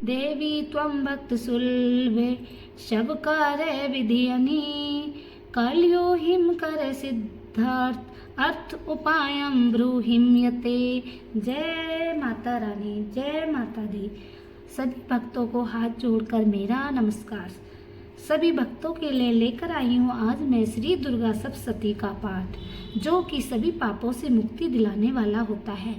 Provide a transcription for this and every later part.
देवी त्वं भक्तसुलभे शबकारे विधियनी कलयो हिम कर सिद्धार्थ अर्थ उपायम ब्रूहिम यते। जय माता रानी, जय माता दी। सभी भक्तों को हाथ जोड़कर मेरा नमस्कार। सभी भक्तों के लिए लेकर आई हूँ आज मैं श्री दुर्गा सप्तशती का पाठ, जो कि सभी पापों से मुक्ति दिलाने वाला होता है।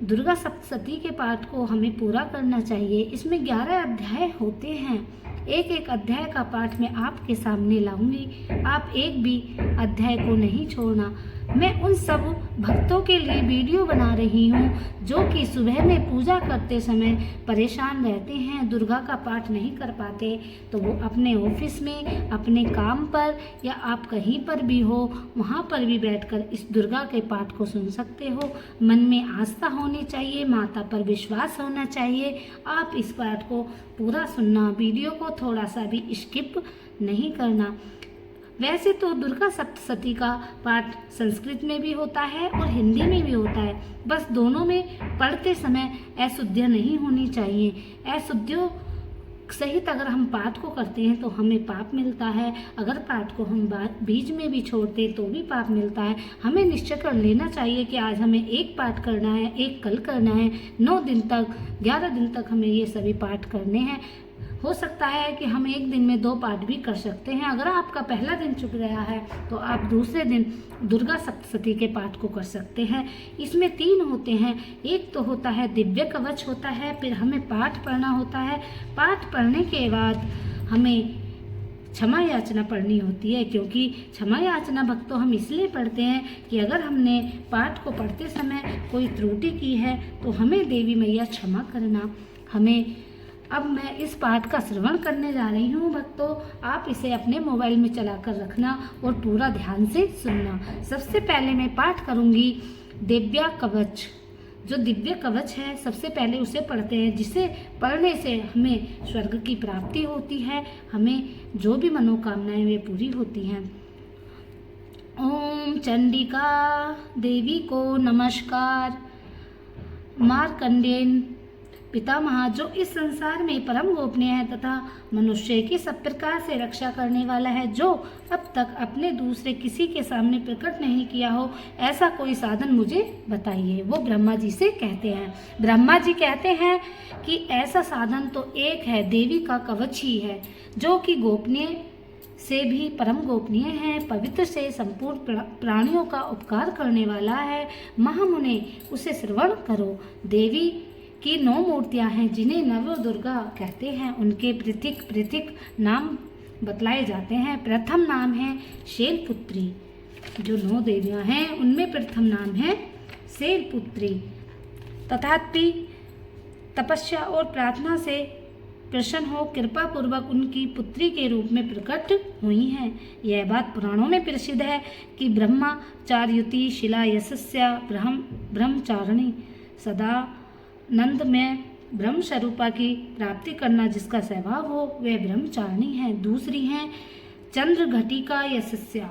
दुर्गा सप्तशती के पाठ को हमें पूरा करना चाहिए। इसमें 11 अध्याय होते हैं। एक एक अध्याय का पाठ मैं आपके सामने लाऊंगी। आप एक भी अध्याय को नहीं छोड़ना। मैं उन सब भक्तों के लिए वीडियो बना रही हूँ जो कि सुबह में पूजा करते समय परेशान रहते हैं, दुर्गा का पाठ नहीं कर पाते, तो वो अपने ऑफिस में, अपने काम पर या आप कहीं पर भी हो, वहाँ पर भी बैठकर इस दुर्गा के पाठ को सुन सकते हो। मन में आस्था होनी चाहिए, माता पर विश्वास होना चाहिए। आप इस पाठ को पूरा सुनना, वीडियो को थोड़ा सा भी स्किप नहीं करना। वैसे तो दुर्गा सप्तशती का पाठ संस्कृत में भी होता है और हिंदी में भी होता है, बस दोनों में पढ़ते समय अशुद्धियाँ नहीं होनी चाहिए। अशुद्धियों सहित अगर हम पाठ को करते हैं तो हमें पाप मिलता है। अगर पाठ को हम बीच में भी छोड़ते तो भी पाप मिलता है। हमें निश्चय कर लेना चाहिए कि आज हमें एक पाठ करना है, एक कल करना है, 9 दिन तक, 11 दिन तक हमें ये सभी पाठ करने हैं। हो सकता है कि हम एक दिन में 2 पाठ भी कर सकते हैं। अगर आपका पहला दिन चुक गया है तो आप दूसरे दिन दुर्गा सप्तशती के पाठ को कर सकते हैं। इसमें 3 होते हैं। एक तो होता है दिव्य कवच होता है, फिर हमें पाठ पढ़ना होता है। पाठ पढ़ने के बाद हमें क्षमा याचना पढ़नी होती है, क्योंकि क्षमा याचना भक्तों हम इसलिए पढ़ते हैं कि अगर हमने पाठ को पढ़ते समय कोई त्रुटि की है तो हमें देवी मैया क्षमा करना। अब मैं इस पाठ का श्रवण करने जा रही हूँ भक्तों। आप इसे अपने मोबाइल में चलाकर रखना और पूरा ध्यान से सुनना। सबसे पहले मैं पाठ करूँगी दिव्या कवच। जो दिव्य कवच है सबसे पहले उसे पढ़ते हैं, जिसे पढ़ने से हमें स्वर्ग की प्राप्ति होती है, हमें जो भी मनोकामनाएं वे पूरी होती हैं। ओम चंडिका देवी को नमस्कार। मार्कंडेयन पितामह, जो इस संसार में परम गोपनीय है तथा मनुष्य की सब प्रकार से रक्षा करने वाला है, जो अब तक अपने दूसरे किसी के सामने प्रकट नहीं किया हो, ऐसा कोई साधन मुझे बताइए। वो ब्रह्मा जी से कहते हैं। ब्रह्मा जी कहते हैं कि ऐसा साधन तो एक है, देवी का कवच ही है, जो कि गोपनीय से भी परम गोपनीय है, पवित्र से संपूर्ण प्राणियों का उपकार करने वाला है। महामुने उसे श्रवण करो। देवी की 9 मूर्तियां हैं जिन्हें नव दुर्गा कहते हैं। उनके पृथक पृथक नाम बतलाए जाते हैं। प्रथम नाम है शैलपुत्री। जो 9 देवियां हैं उनमें प्रथम नाम है शैलपुत्री। तथापि तपस्या और प्रार्थना से प्रसन्न हो कृपा पूर्वक उनकी पुत्री के रूप में प्रकट हुई हैं। यह बात पुराणों में प्रसिद्ध है कि ब्रह्मचार्युति शिला यशस्या ब्रह्मचारिणी सदा नंद में ब्रह्म स्वरूपा की प्राप्ति करना जिसका स्वभाव हो वह ब्रह्मचारिणी है। दूसरी है चंद्र घटिका यशस्या,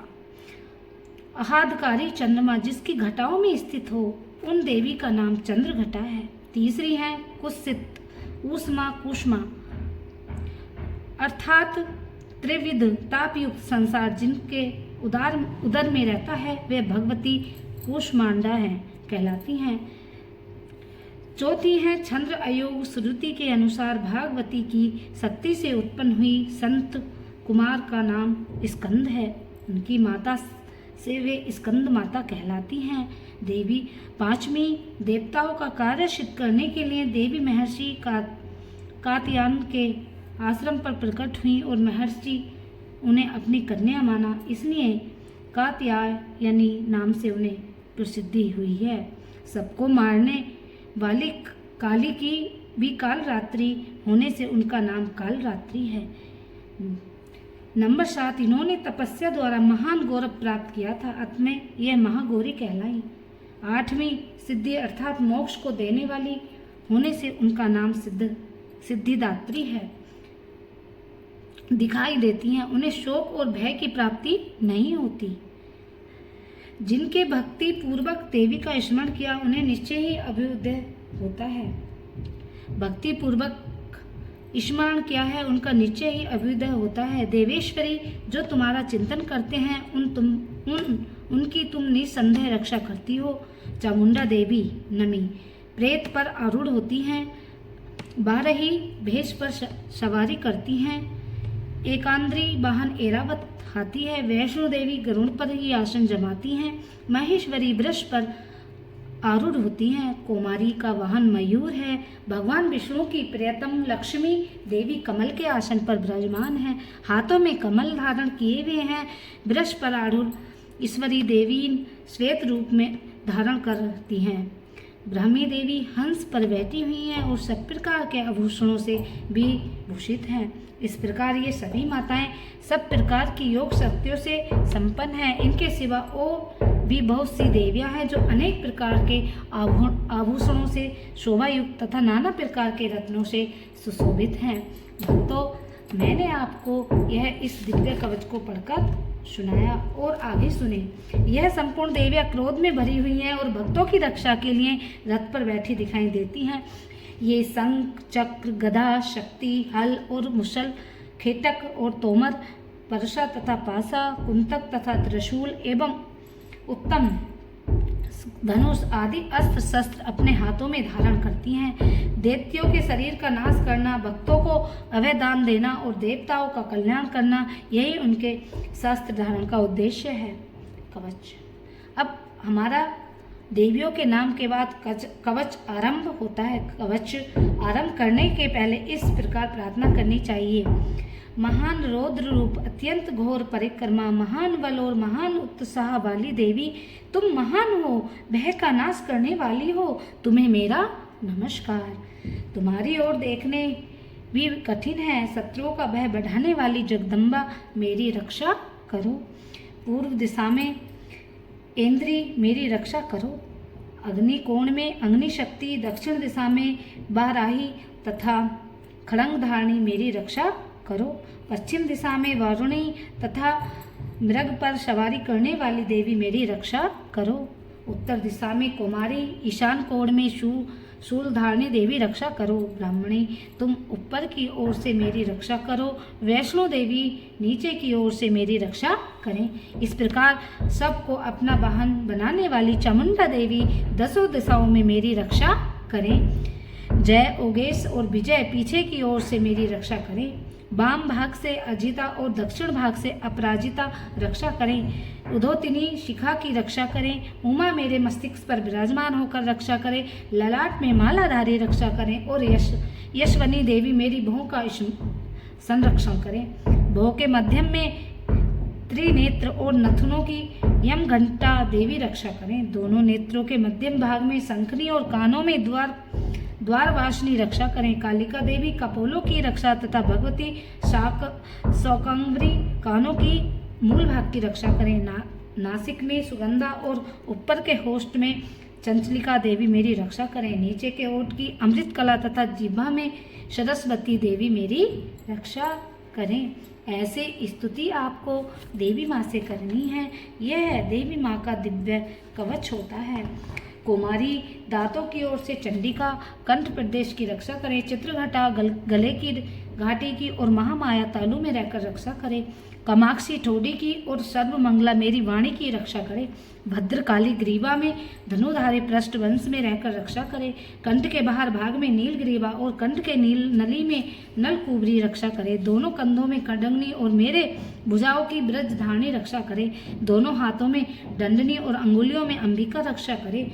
आह्लादकारी चंद्रमा जिसकी घटाओं में स्थित हो, उन देवी का नाम चंद्र घटा है। तीसरी है कुत्सित ऊष्मा कुष्मा, अर्थात त्रिविध तापयुक्त संसार जिनके उदर में रहता है वे भगवती कुष्मांडा है कहलाती हैं। चौथी है छंद्र अयोग। श्रुति के अनुसार भागवती की शक्ति से उत्पन्न हुई संत कुमार का नाम स्कंद है। उनकी माता से वे स्कंद माता कहलाती हैं। देवी पांचवी देवताओं का कार्य सिद्ध करने के लिए देवी महर्षि कात्यायन के आश्रम पर प्रकट हुई और महर्षि उन्हें अपनी कन्या माना, इसलिए कात्यायनी नाम से उन्हें प्रसिद्धि हुई है। सबको मारने वाली काली की भी काल रात्रि होने से उनका नाम काल रात्रि है। नंबर 7, इन्होंने तपस्या द्वारा महान गौरव प्राप्त किया था, अतः यह महागौरी कहलाई। 8वीं सिद्धि अर्थात मोक्ष को देने वाली होने से उनका नाम सिद्धिदात्री है। दिखाई देती हैं, उन्हें शोक और भय की प्राप्ति नहीं होती। जिनके भक्ति पूर्वक देवी का स्मरण किया उन्हें निश्चय ही अभ्युदय होता है। भक्ति पूर्वक स्मरण किया है उनका निश्चय ही अभ्युदय होता है। देवेश्वरी, जो तुम्हारा चिंतन करते हैं उनकी तुम निसंदेह रक्षा करती हो। चामुंडा देवी नमी, प्रेत पर आरूढ़ होती हैं, 12 ही भेष पर सवारी करती हैं। एकांद्री वाहन ऐरावत हाथी है। वैष्णो देवी गरुड़ पर ही आसन जमाती हैं। महेश्वरी वृष पर आरूढ़ होती हैं। कुमारी का वाहन मयूर है। भगवान विष्णु की प्रियतम लक्ष्मी देवी कमल के आसन पर विराजमान है, हाथों में कमल धारण किए हुए हैं। वृष पर आरूढ़ ईश्वरी देवी श्वेत रूप में धारण करती हैं। ब्राह्मी देवी हंस पर बैठी हुई हैं और सब प्रकार के आभूषणों से भी भूषित हैं। इस प्रकार ये सभी माताएं सब प्रकार की योग शक्तियों से संपन्न हैं। इनके सिवा और भी बहुत सी देवियां हैं जो अनेक प्रकार के आभूषणों से शोभायुक्त तथा नाना प्रकार के रत्नों से सुशोभित हैं। भक्तों, मैंने आपको यह इस दिव्य कवच को पढ़कर सुनाया और आगे सुने। यह संपूर्ण देवियां क्रोध में भरी हुई हैं और भक्तों की रक्षा के लिए रथ पर बैठी दिखाई देती हैं। ये शंख, चक्र, गदा, शक्ति, हल और मुसल, खेटक और तोमर, परशा तथा पासा, कुंतक तथा त्रिशूल एवं उत्तम धनुष आदि अस्त्र शस्त्र अपने हाथों में धारण करती हैं। दैत्यों के शरीर का नाश करना, भक्तों को अभय दान देना और देवताओं का कल्याण करना, यही उनके शस्त्र धारण का उद्देश्य है। कवच। अब हमारा देवियों के नाम के बाद कवच आरंभ होता है। कवच आरंभ करने के पहले इस प्रकार प्रार्थना करनी चाहिए। महान रौद्र रूप, अत्यंत घोर परिक्रमा, महान बल और महान उत्साह वाली देवी, तुम महान हो, भय का नाश करने वाली हो, तुम्हें मेरा नमस्कार। तुम्हारी ओर देखने भी कठिन है, शत्रुओं का भय बढ़ाने वाली जगदम्बा, मेरी रक्षा करो। पूर्व दिशा में इंद्री, मेरी रक्षा करो। अग्नि कोण में अग्नि शक्ति, दक्षिण दिशा में बाराही तथा खड़ंग धारणी, मेरी रक्षा करो। पश्चिम दिशा में वारुणी तथा मृग पर सवारी करने वाली देवी, मेरी रक्षा करो। उत्तर दिशा में कुमारी, ईशान कोण में शूल धारणी देवी, रक्षा करो। ब्राह्मणी, तुम ऊपर की ओर से मेरी रक्षा करो। वैष्णो देवी नीचे की ओर से मेरी रक्षा करें। इस प्रकार सबको अपना वाहन बनाने वाली चामुंडा देवी 10 दिशाओं में मेरी रक्षा करें। जय, ओगेश और विजय पीछे की ओर से मेरी रक्षा करें। वाम भाग से अजिता और दक्षिण भाग से अपराजिता रक्षा करें। उधोतिनी शिखा की रक्षा करें। उमा मेरे मस्तिष्क पर विराजमान होकर रक्षा करें। ललाट में मालाधारी रक्षा करें और यशवनी देवी मेरी भौं का संरक्षण करें। भौं के मध्यम में त्रिनेत्र और नथुनों की यम घंटा देवी रक्षा करें। दोनों नेत्रों के मध्यम भाग में शंखनी और कानों में द्वारवासिनी रक्षा करें। कालिका देवी कपोलों की रक्षा तथा भगवती शौकांबरी कानों की मूल भाग की रक्षा करें। नासिक में सुगंधा और ऊपर के होस्ट में चंचलिका देवी मेरी रक्षा करें। नीचे के ओठ की अमृत कला तथा जिह्वा में सरस्वती देवी मेरी रक्षा करें। ऐसे स्तुति आपको देवी माँ से करनी है। यह देवी माँ का दिव्य कवच होता है। कुमारी, दांतों की ओर से चंडिका, कंठ प्रदेश की रक्षा करे। चित्रघटा गले की घाटी की और महामाया तालु में रहकर रक्षा करे। कमाक्षी ठोडी की और सर्वमंगला मेरी वाणी की रक्षा करे। भद्रकाली ग्रीवा में धनुधारी पृष्ठ वंश में रहकर रक्षा करे। कंठ के बाहर भाग में नील ग्रीवा और कंठ के नील नली में नलकुबरी रक्षा करे। दोनों कंधों में खडंगनी और मेरे भुजाओं की ब्रज धारणी रक्षा करे। दोनों हाथों में दंडनी और अंगुलियों में अंबिका रक्षा करे।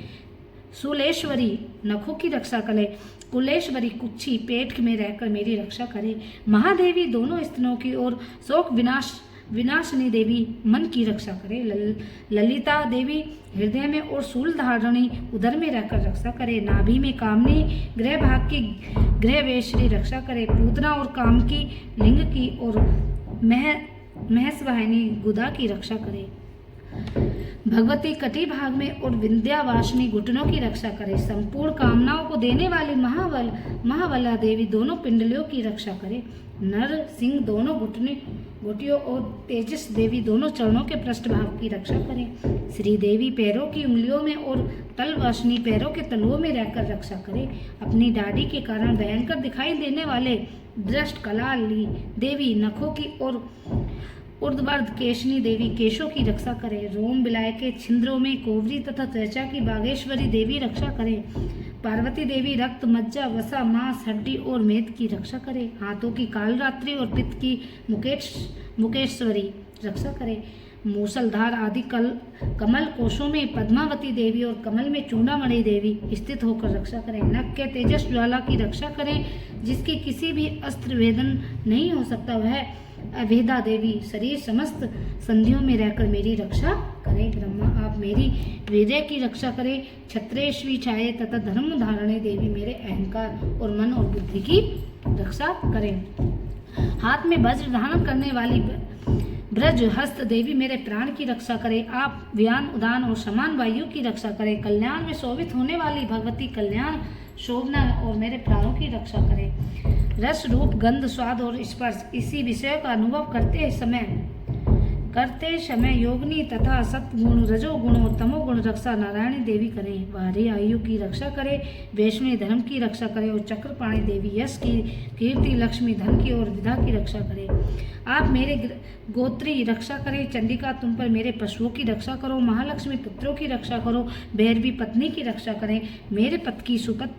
शूलेश्वरी नखों की रक्षा करे। कुलेश्वरी कुच्छी पेट में रहकर मेरी रक्षा करे। महादेवी दोनों स्तनों की ओर शोक विनाशनी देवी मन की रक्षा करे। ललिता देवी हृदय में और शूल धारणी उदर में रहकर रक्षा करे। नाभि में कामनी ग्रह भाग की ग्रहवेश्वरी रक्षा करे। पूतना और काम की लिंग की और महस्वाहिनी गुदा की रक्षा करे। भगवती कटी भाग में और विंध्यावासिनी घुटनों की रक्षा करे। संपूर्ण कामनाओं को देने वाली महाबला देवी दोनों पिंडलियों की रक्षा करे। नर सिंह दोनों घुटियों और तेजस देवी दोनों चरणों के पृष्ठभाग की रक्षा करें। श्री देवी पैरों की उंगलियों में और तलवासिनी पैरों के तलुओं में रहकर रक्षा करे। अपनी दाढ़ी के कारण भयंकर दिखाई देने वाले दृष्ट कलाली देवी नखों की और ऊर्ध्वर्ध केशनी देवी केशों की रक्षा करे। रोम बिलाय के छिंद्रों में कोवरी तथा त्वचा की बागेश्वरी देवी रक्षा करे। पार्वती देवी रक्त मज्जा वसा मांस हड्डी और मेद की रक्षा करे। हाथों की कालरात्रि और पित्त की मुकेश्वरी रक्षा करे। मूसलधार आदि कमल कोशों में पद्मावती देवी और कमल में चूड़ामणि देवी स्थित होकर रक्षा करें। नख के तेजस ज्वाला की रक्षा करें, जिसकी किसी भी अस्त्र वेदन नहीं हो सकता, वह अभेदा देवी शरीर समस्त संधियों में रहकर मेरी रक्षा करे। ब्रह्मा आप मेरी वीर्य की रक्षा करें। छत्रेश्वी छाये तथा धर्म धारणे देवी मेरे अहंकार और मन और बुद्धि की रक्षा करें। हाथ में वज्र धारण करने वाली ब्रज हस्त देवी मेरे प्राण की रक्षा करे। आप व्यान उदान और समान वायु की रक्षा करें। कल्याण में शोभित होने वाली भगवती कल्याण शोभना और मेरे प्राणों की रक्षा करें। रस रूप गंध स्वाद और स्पर्श इसी विषय का अनुभव करते समय योगिनी तथा सत्गुण रजोगुण और तमोगुण रक्षा नारायणी देवी करें। वारी आयु की रक्षा करे, वैष्णवी धर्म की रक्षा करे और चक्रपाणी देवी यश की कीर्ति लक्ष्मी धन की और विधा की रक्षा करे। आप मेरे गोत्री रक्षा करें। चंडिका तुम पर मेरे पशुओं की रक्षा करो। महालक्ष्मी पुत्रों की रक्षा करो। भैरवी पत्नी की रक्षा करें। मेरे पथ की सुपथ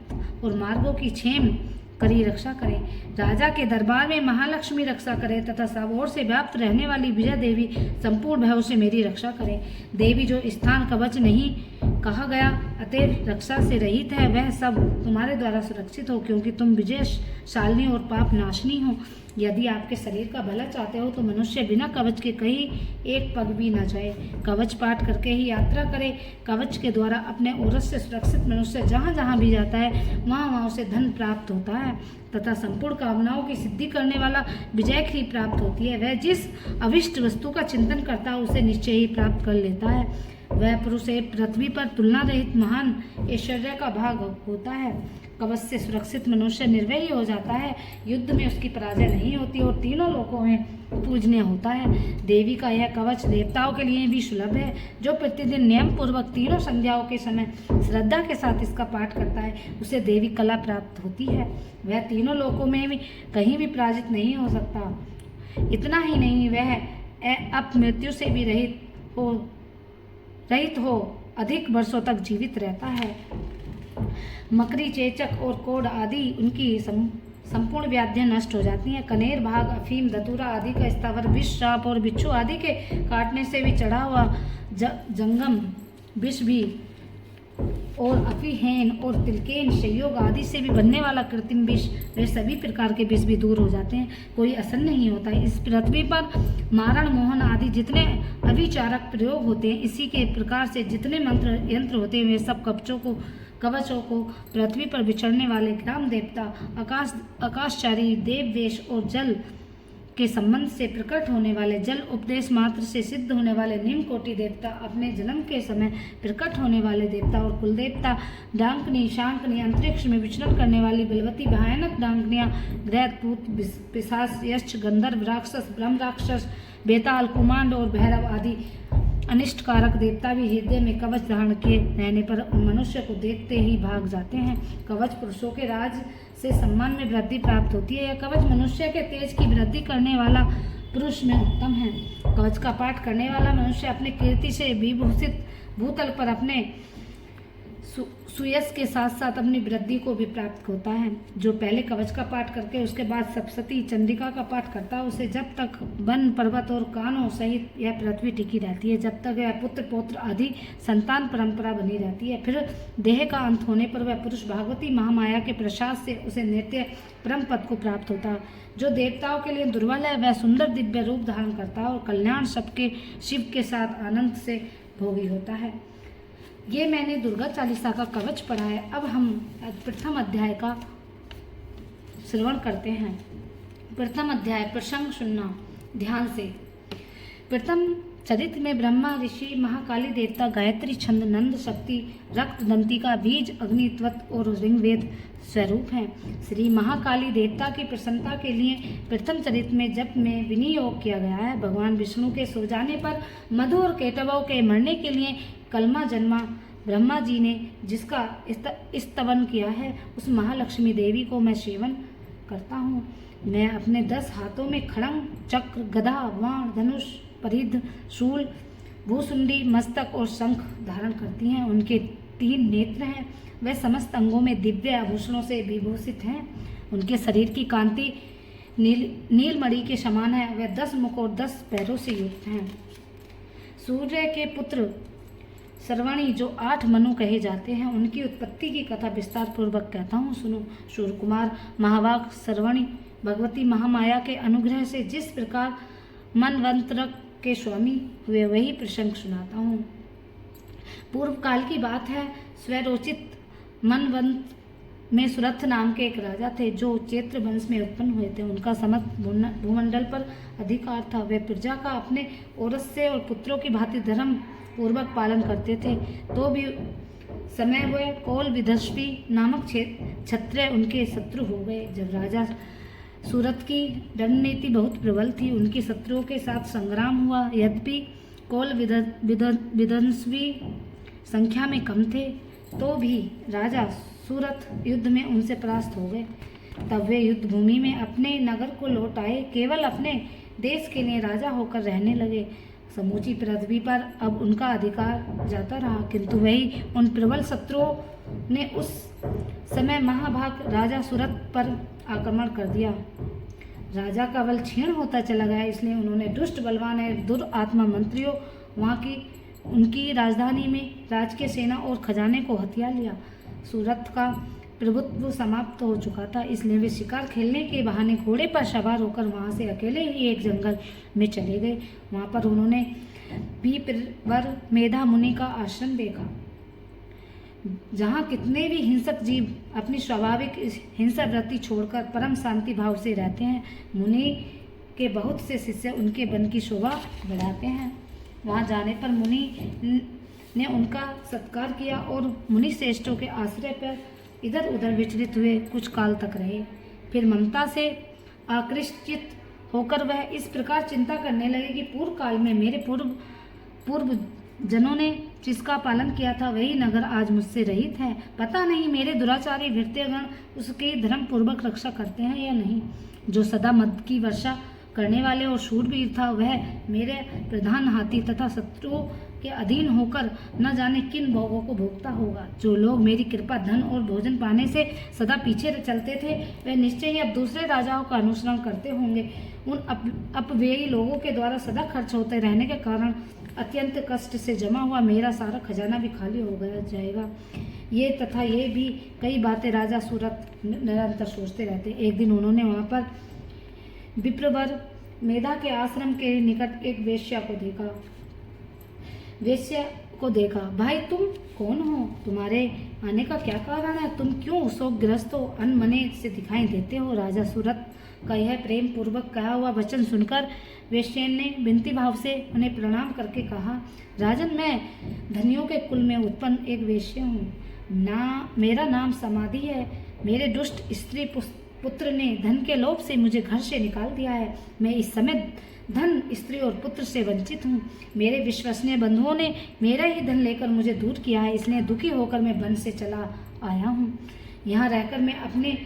और मार्गों की क्षेम करी रक्षा करें। राजा के दरबार में महालक्ष्मी रक्षा करे तथा सब ओर से व्याप्त रहने वाली विजय देवी संपूर्ण भयों से मेरी रक्षा करें। देवी जो स्थान कवच नहीं कहा गया अतएव रक्षा से रहित है, वह सब तुम्हारे द्वारा सुरक्षित हो, क्योंकि तुम विजयशालिनी और पाप नाशनी हो। यदि आपके शरीर का भला चाहते हो तो मनुष्य बिना कवच के कहीं एक पग भी न जाए। कवच पाठ करके ही यात्रा करे। कवच के द्वारा अपने औरस से सुरक्षित मनुष्य जहाँ जहाँ भी जाता है वहाँ उसे धन प्राप्त होता है तथा संपूर्ण कामनाओं की सिद्धि करने वाला विजय की प्राप्त होती है। वह जिस अभिष्ट वस्तु का चिंतन करता है उसे निश्चय ही प्राप्त कर लेता है। वह पुरुष पृथ्वी पर तुलना रहित महान ऐश्वर्य का भाग होता है। कवच से सुरक्षित मनुष्य निर्भय हो जाता है। युद्ध में उसकी पराजय नहीं होती और तीनों लोकों में पूजनीय होता है। देवी का यह कवच देवताओं के लिए भी सुलभ है। जो प्रतिदिन नियम पूर्वक तीनों संध्याओं के समय श्रद्धा के साथ इसका पाठ करता है उसे देवी कला प्राप्त होती है। वह तीनों लोकों में भी कहीं भी पराजित नहीं हो सकता। इतना ही नहीं, वह अब मृत्यु से भी रहित हो अधिक वर्षों तक जीवित रहता है। मकरी चेचक और कोढ़ आदि उनकी संपूर्ण व्याधियां नष्ट हो जाती हैं। कनेर भाग अफीम धतूरा आदि का स्थावर विष सांप और बिच्छू आदि के काटने से भी चढ़ा हुआ जंगम विष भी और अफीहेन और तिलकेन संयोग आदि से भी बनने वाला कृत्रिम विष, वे सभी प्रकार के विष भी दूर हो जाते हैं। कोई असर नहीं होता है। इस पृथ्वी पर मारण मोहन आदि जितने अभिचारक प्रयोग होते हैं, इसी के प्रकार से जितने मंत्र यंत्र होते हैं, वे सब कवचों को पृथ्वी पर विचरने वाले ग्राम देवता आकाशचारी देव वेश और जल के संबंध से प्रकट होने वाले जल उपदेश मात्र से सिद्ध होने वाले निम्न कोटि देवता, अपने जन्म के समय प्रकट होने वाले देवता और कुल देवता, डांकनी शांकनी अंतरिक्ष में विचरण करने वाली बलवती भयानक डांकनियां, ग्रह भूत पिशाच यक्ष गंधर्व राक्षस ब्रह्म राक्षस बेताल कुमांड और भैरव आदि अनिष्ट कारक देवता भी हृदय में कवच धारण किए रहने पर मनुष्य को देखते ही भाग जाते हैं। कवच पुरुषों के राज से सम्मान में वृद्धि प्राप्त होती है। यह कवच मनुष्य के तेज की वृद्धि करने वाला पुरुष में उत्तम है। कवच का पाठ करने वाला मनुष्य अपने कीर्ति से विभूषित भूतल पर अपने सुयश के साथ साथ अपनी वृद्धि को भी प्राप्त होता है। जो पहले कवच का पाठ करके उसके बाद सप्तशती चंडिका का पाठ करता है, उसे जब तक वन पर्वत और कानों सहित यह पृथ्वी टिकी रहती है, जब तक यह पुत्र पौत्र आदि संतान परंपरा बनी रहती है। फिर देह का अंत होने पर वह पुरुष भागवती महामाया के प्रसाद से उसे नित्य परम पद को प्राप्त होता है। जो देवताओं के लिए दुर्बल है वह सुंदर दिव्य रूप धारण करता है और कल्याण सबके शिव के साथ आनंद से भोगी होता है। ये मैंने दुर्गा चालीसा का कवच पढ़ा है। अब हम प्रथम अध्याय का श्रवण करते हैं। प्रथम अध्याय प्रसंग सुनना ध्यान से। प्रथम चरित्र में ब्रह्मा ऋषि, महाकाली देवता, गायत्री छंद, नंद शक्ति, रक्त दंतिका, बीज, अग्नित्वत और ऋग्वेद स्वरूप हैं। श्री महाकाली देवता की प्रसन्नता के लिए प्रथम चरित्र में जप में विनियोग किया गया है। भगवान विष्णु के सो जाने पर मधु और केटवों के मरने के लिए कलमा जन्मा। ब्रह्मा जी ने जिसका स्तवन किया है उस महालक्ष्मी देवी को मैं सेवन करता हूँ। मैं अपने 10 हाथों में खड़ंग, चक्र, गदा, बाण, धनुष, परिध, शूल, भूसुंडी, मस्तक और शंख धारण करती हैं। उनके 3 नेत्र हैं। वे समस्त अंगों में दिव्य आभूषणों से विभूषित हैं। उनके शरीर की कांति नीलमणि के समान है। वे 10 मुख और 10 पैरों से युक्त हैं। सूर्य के पुत्र सर्वणी जो 8 मनु कहे जाते हैं, उनकी उत्पत्ति की कथा विस्तार पूर्वक कहता हूँ, सुनो। सूर्यकुमार महावाग सर्वणी भगवती महामाया के अनुग्रह से जिस प्रकार मनवंतरक के स्वामी हुए वही प्रसंग सुनाता हूँ। पूर्व काल की बात है। स्वरोचित मनवंत में सुरथ नाम के एक राजा थे जो चैत्र वंश में उत्पन्न हुए थे। उनका समस्त भूमंडल पर अधिकार था। वे प्रजा का अपने औरस्य और पुत्रों की भांति धर्म पूर्वक पालन करते थे। तो भी समय वे कौल विदर्भी नामक क्षत्रिय उनके शत्रु हो गए। जब राजा सूरत की रणनीति बहुत प्रबल थी, उनकी शत्रुओं के साथ संग्राम हुआ। यद्यपि कौल विदर्भी संख्या में कम थे, तो भी राजा सूरत युद्ध में उनसे परास्त हो गए। तब वे युद्ध भूमि में अपने नगर को लौट आए। केवल अपने देश के लिए राजा होकर रहने लगे। समूची पृथ्वी पर अब उनका अधिकार जाता रहा, किंतु वही उन प्रबल शत्रुओं ने उस समय महाभाग राजा सूरत पर आक्रमण कर दिया। राजा का बल क्षीण होता चला गया, इसलिए उन्होंने दुष्ट बलवान और दुरात्मा मंत्रियों वहाँ की उनकी राजधानी में राजकीय सेना और खजाने को हथिया लिया। सूरत का प्रभुत्व समाप्त हो चुका था, इसलिए वे शिकार खेलने के बहाने घोड़े पर सवार होकर वहाँ से अकेले ही एक जंगल में चले गए। वहाँ पर उन्होंने विप्रवर मेधा मुनि का आश्रम देखा, जहाँ कितने भी हिंसक जीव अपनी स्वाभाविक हिंसा वृत्ति छोड़कर परम शांति भाव से रहते हैं। मुनि के बहुत से शिष्य उनके वन की शोभा बढ़ाते हैं। वहाँ जाने पर मुनि ने उनका सत्कार किया और मुनि श्रेष्ठों के आश्रय पर इधर उधर विचलित हुए कुछ काल तक रहे। फिर ममता से आकृष्टित होकर वह इस प्रकार चिंता करने लगे कि पूर्व काल में मेरे पूर्व जनों ने जिसका पालन किया था वही नगर आज मुझसे रहित है। पता नहीं मेरे दुराचारी भृत्यगण उसकी धर्म पूर्वक रक्षा करते हैं या नहीं। जो सदा मद की वर्षा करने वाले और शूरवीर था, वह मेरे प्रधान हाथी तथा शत्रुओं के अधीन होकर न जाने किन भोगों को भोगता होगा। जो लोग मेरी कृपा, धन और भोजन पाने से सदा पीछे चलते थे, वे निश्चय ही अब दूसरे राजाओं का अनुसरण करते होंगे। उन अपव्ययी लोगों के द्वारा सदा खर्च होते रहने के कारण अत्यंत कष्ट से जमा हुआ मेरा सारा खजाना भी खाली हो गया जाएगा। ये भी कई बातें राजा सूरत निरंतर सोचते रहते। एक दिन उन्होंने वहाँ पर विप्रवर मेधा के आश्रम के निकट एक वेश्या को देखा। भाई, तुम कौन हो? तुम्हारे आने का क्या कारण है? तुम क्यों शोकग्रस्त हो, अनमने से दिखाई देते हो? राजा सूरत का यह प्रेम पूर्वक कहा हुआ वचन सुनकर वेश्या ने विनती भाव से उन्हें प्रणाम करके कहा, राजन, मैं धनियों के कुल में उत्पन्न एक वेश्या हूँ। मेरा नाम समाधि है। मेरे दुष्ट स्त्री पुत्र ने धन के लोभ से मुझे घर से निकाल दिया है। मैं इस समय धन, स्त्री और पुत्र से वंचित हूँ। मेरे विश्वसनीय बंधुओं ने मेरा ही धन लेकर मुझे दूर किया है, इसलिए दुखी होकर मैं वन से चला आया हूँ। यहाँ रहकर मैं अपने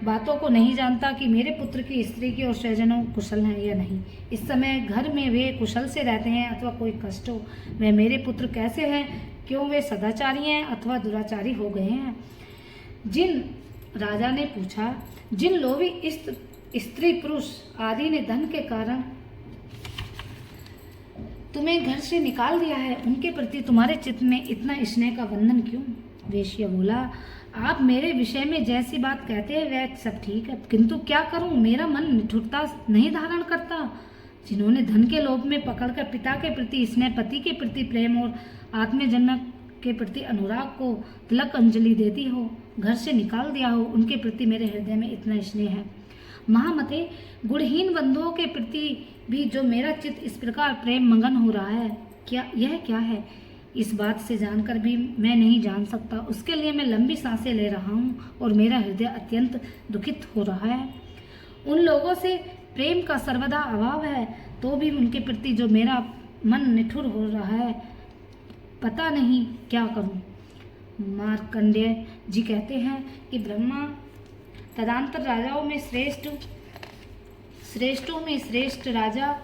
बातों को नहीं जानता कि मेरे पुत्र की स्त्री की और स्वजनों कुशल हैं या नहीं। इस समय घर में वे कुशल से रहते हैं अथवा कोई कष्ट हो। वे मेरे पुत्र कैसे हैं? क्यों वे सदाचारी हैं अथवा दुराचारी हो गए हैं? राजा ने पूछा, जिन लोभी स्त्री पुरुष आदि ने धन के कारण तुम्हें घर से निकाल दिया है, उनके प्रति तुम्हारे चित्त में इतना स्नेह का बंधन क्यों? वेश्या बोला, आप मेरे विषय में जैसी बात कहते हैं वह सब ठीक है, किंतु क्या करूं, मेरा मन निठुरता नहीं धारण करता। जिन्होंने धन के लोभ में पकड़कर पिता के प्रति स्नेह, पति के प्रति प्रेम और आत्मजनक के प्रति अनुराग को तिलक अंजलि देती हो, घर से निकाल दिया हो, उनके प्रति मेरे हृदय में इतना स्नेह है। महामते, गुणहीन बंधुओं के प्रति भी जो मेरा चित्त इस प्रकार प्रेम मगन हो रहा है, क्या है? इस बात से जानकर भी मैं नहीं जान सकता। उसके लिए मैं लंबी सांसें ले रहा हूँ और मेरा हृदय अत्यंत दुखित हो रहा है। उन लोगों से प्रेम का सर्वदा अभाव है, तो भी उनके प्रति जो मेरा मन निठुर हो रहा है, पता नहीं क्या करूं। मार्कंडेय जी कहते हैं कि ब्रह्मा तदंतर राजाओं में श्रेष्ठों में श्रेष्ठ राजा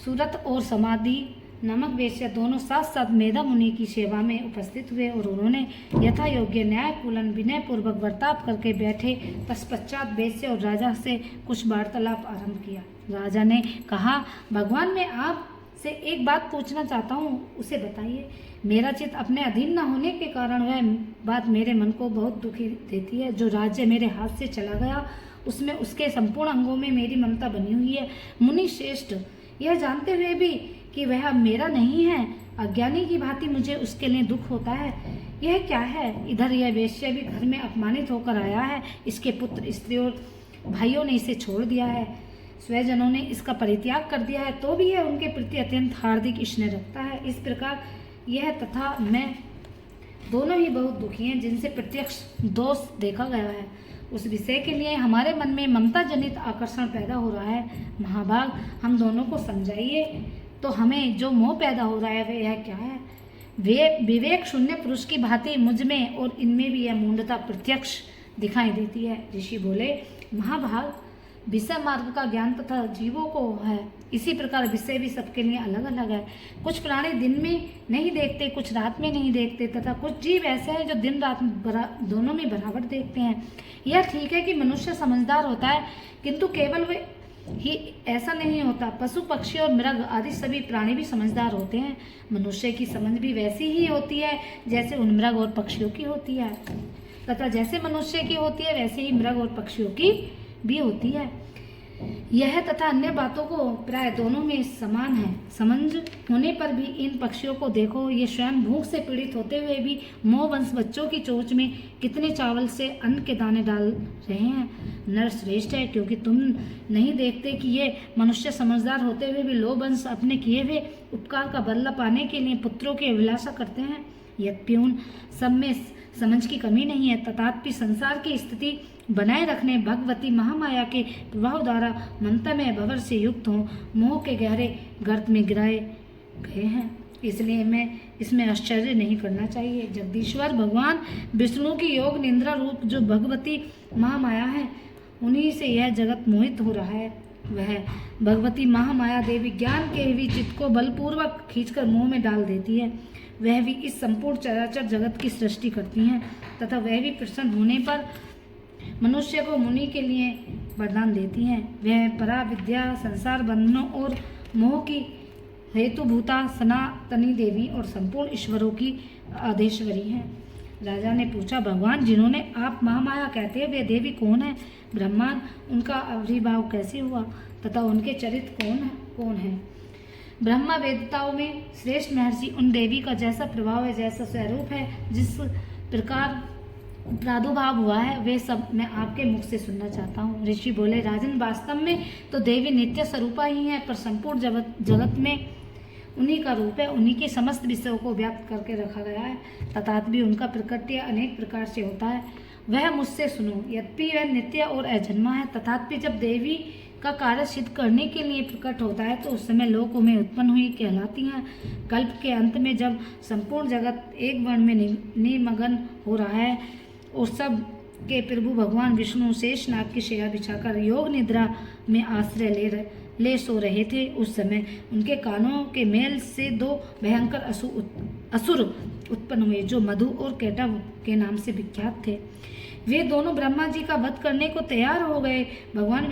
सूरत और समाधि नामक वेश्या दोनों साथ साथ मेधा मुनि की सेवा में उपस्थित हुए और उन्होंने यथा योग्य न्यायपूर्ण विनय पूर्वक बर्ताव करके बैठे। तत्पश्चात वेश्या और राजा से कुछ वार्तालाप आरंभ किया। राजा ने कहा, भगवान, मैं आपसे एक बात पूछना चाहता हूँ, उसे बताइए। मेरा चित्त अपने अधीन न होने के कारण वह बात मेरे मन को बहुत दुखी देती है। जो राज्य मेरे हाथ से चला गया उसमें उसके संपूर्ण अंगों में मेरी ममता बनी हुई है। मुनि श्रेष्ठ, यह जानते हुए भी कि वह अब मेरा नहीं है, अज्ञानी की भांति मुझे उसके लिए दुख होता है। यह क्या है? इधर यह वेश्या भी घर में अपमानित होकर आया है, इसके पुत्र स्त्री और भाइयों ने इसे छोड़ दिया है, स्वजनों ने इसका परित्याग कर दिया है, तो भी यह उनके प्रति अत्यंत हार्दिक स्नेह रखता है। इस प्रकार यह तथा मैं दोनों ही बहुत दुखी हैं, जिनसे प्रत्यक्ष दोष देखा गया है। उस विषय के लिए हमारे मन में ममता जनित आकर्षण पैदा हो रहा है। महाभाग, हम दोनों को समझाइए तो हमें जो मोह पैदा हो रहा है वह यह क्या है? वे विवेक शून्य पुरुष की भांति मुझ में और इनमें भी यह मूढ़ता प्रत्यक्ष दिखाई देती है। ऋषि बोले, महाभाग, विषय मार्ग का ज्ञान तथा जीवों को है, इसी प्रकार विषय भी सबके लिए अलग अलग है। कुछ प्राणी दिन में नहीं देखते, कुछ रात में नहीं देखते, तथा कुछ जीव ऐसे हैं जो दिन रात दोनों में बराबर देखते हैं। यह ठीक है कि मनुष्य समझदार होता है, किंतु केवल वे ही ऐसा नहीं होता। पशु पक्षी और मृग आदि सभी प्राणी भी समझदार होते हैं। मनुष्य की समझ भी वैसी ही होती है जैसे उन मृग और पक्षियों की होती है, तथा जैसे मनुष्य की होती है वैसे ही मृग और पक्षियों की भी होती है। यह तथा अन्य बातों को प्राय दोनों में समान है। समझ होने पर भी इन पक्षियों को देखो, ये स्वयं भूख से पीड़ित होते हुए भी मोहवंश बच्चों की चोंच में कितने चावल से अन्न के दाने डाल रहे हैं। नर श्रेष्ठ है, क्योंकि तुम नहीं देखते कि ये मनुष्य समझदार होते हुए भी लोभवंश अपने किए हुए उपकार का बदला पाने के लिए पुत्रों की अभिलाषा करते हैं। यद्यपि उन सब में समझ की कमी नहीं है, तथापि संसार की स्थिति बनाए रखने भगवती महामाया के प्रभाव द्वारा मंत्रमय भंवर से युक्त हो मोह के गहरे गर्त में गिराए गए हैं। इसलिए मैं इसमें आश्चर्य नहीं करना चाहिए। जगदीश्वर भगवान विष्णु की योग निंद्रा रूप जो भगवती महामाया है, उन्हीं से यह जगत मोहित हो रहा है। वह भगवती महामाया देवी ज्ञान के भी चित्त को बलपूर्वक खींचकर मोह में डाल देती है। वह भी इस संपूर्ण चराचर जगत की सृष्टि करती हैं, तथा वह भी प्रसन्न होने पर मनुष्य को मुनि के लिए वरदान देती हैं। वह परा विद्या, संसार बंधनों और मोह की हेतुभूता सनातनी देवी और संपूर्ण ईश्वरों की आदेश्वरी हैं। राजा ने पूछा, भगवान, जिन्होंने आप महामाया कहते हैं वे देवी कौन है? ब्रह्मांड, उनका आविर्भाव कैसे हुआ तथा उनके चरित्र कौन है? ब्रह्मा वेदताओं में श्रेष्ठ महर्षि, उन देवी का जैसा प्रभाव है, जैसा स्वरूप है, जिस प्रकार प्रादुर्भाव हुआ है, वे सब मैं आपके मुख से सुनना चाहता हूँ। ऋषि बोले, राजन, वास्तव में तो देवी नित्य स्वरूपा ही है, पर संपूर्ण जगत में उन्हीं का रूप है, उन्हीं के समस्त विषयों को व्याप्त करके रखा गया है। तथापि उनका प्रकट्य अनेक प्रकार से होता है, वह मुझसे सुनो। यद्यपि वह नित्य और अजन्मा है, तथापि जब देवी का कार्य सिद्ध करने के लिए प्रकट होता है तो उस समय लोकों में उत्पन्न हुई कहलाती हैं। कल्प के अंत में जब संपूर्ण जगत एक वर्ण में निमग्न हो रहा है और सब के प्रभु भगवान विष्णु शेषनाग की शैया बिछाकर योग निद्रा में आश्रय ले सो रहे थे, उस समय उनके कानों के मेल से दो भयंकर असुर उत्पन्न हुए, जो मधु और केटव के नाम से विख्यात थे। वे दोनों ब्रह्मा जी का वध करने को तैयार हो गए। भगवान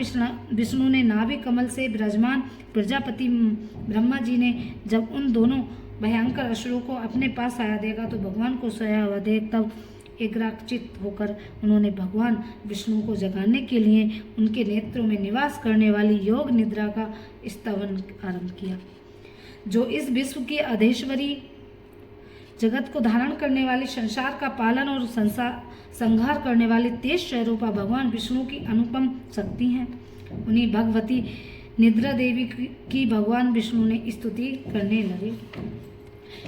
विष्णु ने नाभि कमल से विराजमान प्रजापति ब्रह्मा जी ने जब उन दोनों भयंकर असुरों को अपने पास आया देखा तो भगवान को सोया हुआ देख तब एकाग्रचित होकर उन्होंने भगवान विष्णु को जगाने के लिए उनके नेत्रों में निवास करने वाली योग निद्रा का स्तवन आरंभ किया, जो इस विश्व की अधीश्वरी जगत को धारण करने वाली, संसार का पालन और संहार करने वाली तेज स्वरूपा भगवान विष्णु की अनुपम शक्ति हैं। उन्हीं भगवती निद्रा देवी की भगवान विष्णु ने स्तुति करने लगे।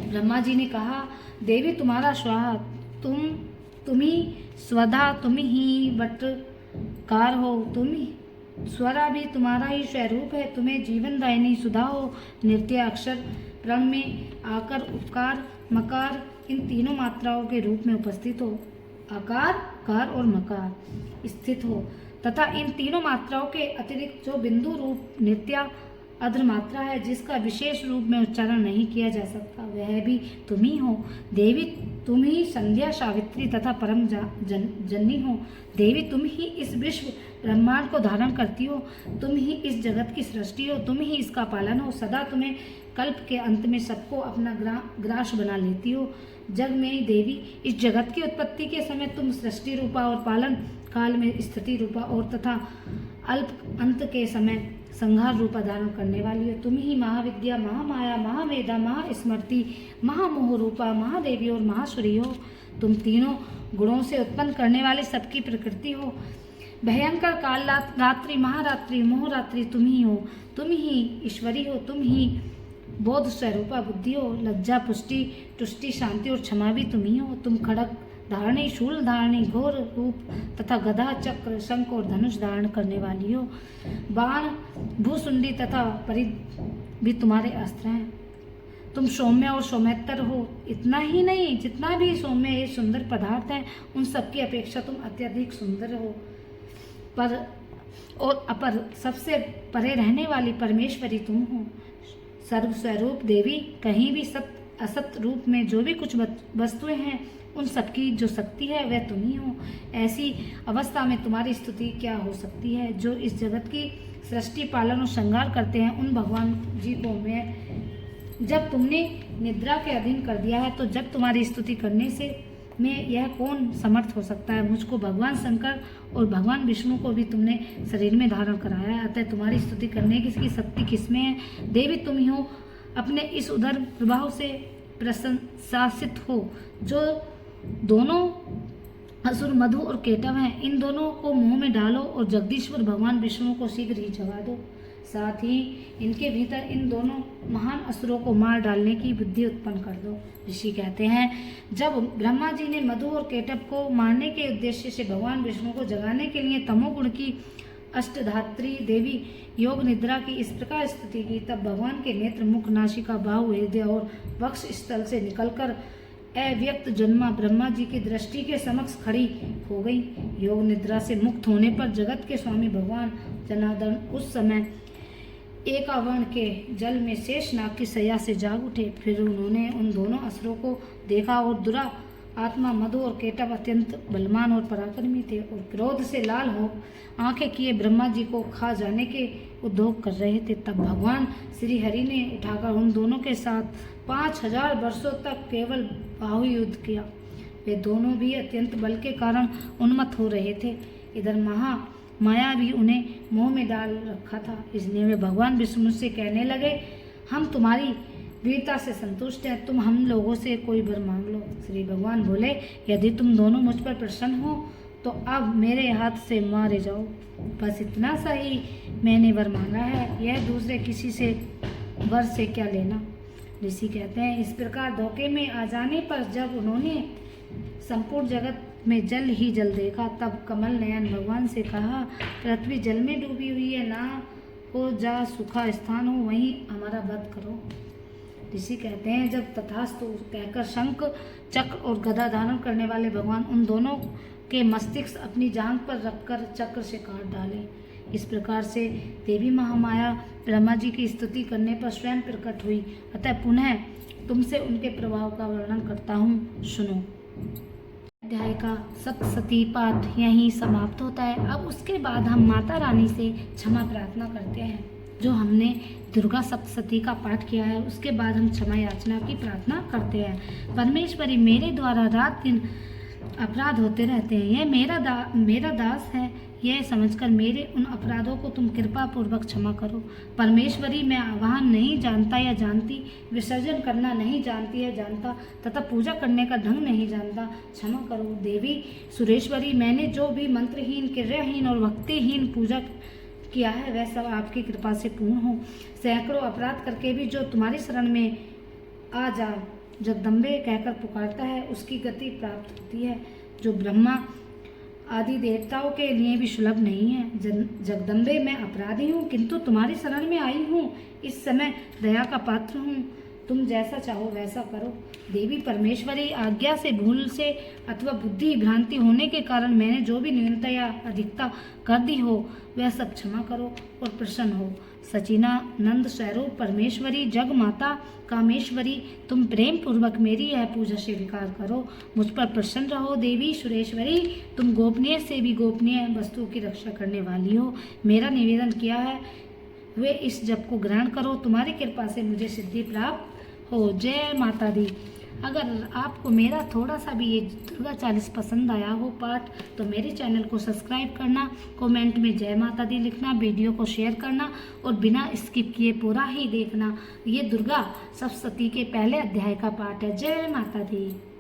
ब्रह्मा जी ने कहा, देवी तुम्हारा स्वाहा, तुम ही स्वधा, तुम ही वटकार हो, तुम ही स्वरा भी तुम्हारा ही स्वरूप है। तुम्हें जीवन दायिनी सुधा हो, नृत्य अक्षर प्रण में आकर उपकार मकार इन तीनों मात्राओं के रूप में उपस्थित हो, आकार कार और मकार स्थित हो, तथा इन तीनों मात्राओं के अतिरिक्त जो बिंदु रूप नित्या अध्र मात्रा है, जिसका विशेष रूप में उच्चारण नहीं किया जा सकता, वह भी तुम ही हो। देवी तुम ही संध्या सावित्री तथा परम जननी हो। देवी तुम ही इस विश्व ब्रह्मांड को धारण करती हो, तुम ही इस जगत की सृष्टि हो, तुम ही इसका पालन हो। सदा तुम्हें कल्प के अंत में सबको अपना ग्रास बना लेती हो। जग में देवी, इस जगत की उत्पत्ति के समय तुम सृष्टि रूपा और पालन काल में स्थिति रूपा और तथा अल्प अंत के समय संहार रूपा धारण करने वाली हो। तुम ही महाविद्या, महामाया, महावेदा, महास्मृति, महामोह रूपा, महादेवी और महासुरी हो। तुम तीनों गुणों से उत्पन्न करने वाली सबकी प्रकृति हो। भयंकर काल रात्रि, महारात्रि, मोहरात्रि तुम ही हो। तुम ही ईश्वरी हो। तुम ही बोध स्वरूपा बुद्धि हो। लज्जा, पुष्टि, तुष्टि, शांति और क्षमा भी तुम ही हो। तुम खड़ग धारणी, शूल धारणी, घोर रूप तथा गदा, चक्र, शंख और धनुष धारण करने वाली हो। बाण, भूसुंडी तथा परिध भी तुम्हारे अस्त्र हैं। तुम सौम्य और सौम्यतर हो। इतना ही नहीं, जितना भी सौम्य ये सुंदर पदार्थ है, उन सबकी अपेक्षा तुम अत्यधिक सुंदर हो। पर और अपर, सबसे परे रहने वाली परमेश्वरी तुम हो। सर्वस्वरूप देवी, कहीं भी सत असत रूप में जो भी कुछ वस्तुएं हैं, उन सबकी जो शक्ति है वह तुम ही हो। ऐसी अवस्था में तुम्हारी स्तुति क्या हो सकती है। जो इस जगत की सृष्टि, पालन और श्रृंगार करते हैं, उन भगवान जी को मैं जब तुमने निद्रा के अधीन कर दिया है, तो जब तुम्हारी स्तुति करने से में यह कौन समर्थ हो सकता है। मुझको भगवान शंकर और भगवान विष्णु को भी तुमने शरीर में धारण कराया है, अतः तुम्हारी स्तुति करने की शक्ति किसमें है। देवी तुम ही हो। अपने इस उदर प्रभाव से प्रशंसित हो। जो दोनों असुर मधु और केटव हैं, इन दोनों को मुंह में डालो और जगदीश्वर भगवान विष्णु को शीघ्र ही जगा दो। साथ ही इनके भीतर इन दोनों महान असुरों को मार डालने की बुद्धि उत्पन्न कर दो। ऋषि कहते हैं, जब ब्रह्मा जी ने मधु और केटव को मारने के उद्देश्य से भगवान विष्णु को जगाने के लिए तमोगुण की अष्टधात्री देवी योग निद्रा की इस प्रकार स्तुति की, तब भगवान के नेत्र, मुख, नासिका, बाहु, हृदय और वक्ष स्थल से निकलकर अव्यक्त जन्मा ब्रह्मा जी की दृष्टि के समक्ष खड़ी हो गई। योग निद्रा से मुक्त होने पर जगत के स्वामी भगवान जनार्दन उस समय एकावर्ण के जल में शेषनाग की शैया से जाग उठे। फिर उन्होंने उन दोनों असुरों को देखा और दुरा आत्मा मधु और केटव अत्यंत बलवान और पराक्रमी थे और क्रोध से लाल हो आंखें किए ब्रह्मा जी को खा जाने के उद्योग कर रहे थे। तब भगवान श्री हरि ने उठाकर उन दोनों के साथ 5000 वर्षों तक केवल बाहु युद्ध किया। वे दोनों भी अत्यंत बल के कारण उन्मत्त हो रहे थे। इधर माया भी उन्हें मोह में डाल रखा था। इसलिए वे भगवान विष्णु से कहने लगे, हम तुम्हारी वीरता से संतुष्ट हैं, तुम हम लोगों से कोई वर मांग लो। श्री भगवान बोले, यदि तुम दोनों मुझ पर प्रसन्न हो तो अब मेरे हाथ से मारे जाओ। बस इतना सा ही मैंने वर मांगा है, यह दूसरे किसी से वर से क्या लेना। ऋषि कहते हैं, इस प्रकार धोखे में आ जाने पर जब उन्होंने संपूर्ण जगत में जल ही जल देखा, तब कमल नयन भगवान से कहा, पृथ्वी जल में डूबी हुई है, ना हो जा सूखा स्थान हो वहीं हमारा वध करो। ऋषि कहते हैं, जब तथास्तु कहकर शंख, चक्र और गदा धारण करने वाले भगवान उन दोनों के मस्तिष्क अपनी जांघ पर रखकर चक्र से काट डाले। इस प्रकार से देवी महामाया ब्रह्मा जी की स्तुति करने पर स्वयं प्रकट हुई। अतः पुनः तुमसे उनके प्रभाव का वर्णन करता हूँ, सुनो। अध्याय का सप्तशती पाठ यहीं समाप्त होता है। अब उसके बाद हम माता रानी से क्षमा प्रार्थना करते हैं। जो हमने दुर्गा सप्तशती का पाठ किया है, उसके बाद हम क्षमा याचना की प्रार्थना करते हैं। परमेश्वरी, मेरे द्वारा रात दिन अपराध होते रहते हैं। यह मेरा दास है, यह समझकर मेरे उन अपराधों को तुम कृपा पूर्वक क्षमा करो। परमेश्वरी, मैं आवाहन नहीं जानता या जानती, विसर्जन करना नहीं जानती या जानता, तथा पूजा करने का ढंग नहीं जानता, क्षमा करो। देवी सुरेश्वरी, मैंने जो भी मंत्रहीन, क्रियाहीन और भक्तिहीन पूजा किया है वह सब आपकी कृपा से पूर्ण हो। सैकड़ों अपराध करके भी जो तुम्हारी शरण में आ जा जगदम्बे कहकर पुकारता है उसकी गति प्राप्त होती है, जो ब्रह्मा आदि देवताओं के लिए भी सुलभ नहीं है। जगदम्बे, मैं अपराधी हूँ किंतु तुम्हारी शरण में आई हूँ। इस समय दया का पात्र हूँ, तुम जैसा चाहो वैसा करो। देवी परमेश्वरी, आज्ञा से, भूल से अथवा बुद्धि भ्रांति होने के कारण मैंने जो भी न्यूनता या अधिकता कर दी हो वह सब क्षमा करो और प्रसन्न हो। सचिनानंद स्वरूप परमेश्वरी, जग माता कामेश्वरी, तुम प्रेम पूर्वक मेरी यह पूजा स्वीकार करो, मुझ पर प्रसन्न रहो। देवी सुरेश्वरी, तुम गोपनीय से भी गोपनीय वस्तु की रक्षा करने वाली हो। मेरा निवेदन किया है वे इस जप को ग्रहण करो, तुम्हारी कृपा से मुझे सिद्धि प्राप्त हो। जय माता दी। अगर आपको मेरा थोड़ा सा भी ये दुर्गा 40 पसंद आया हो पाठ, तो मेरे चैनल को सब्सक्राइब करना, कमेंट में जय माता दी लिखना, वीडियो को शेयर करना और बिना स्किप किए पूरा ही देखना। ये दुर्गा सप्तशती के पहले अध्याय का पाठ है। जय माता दी।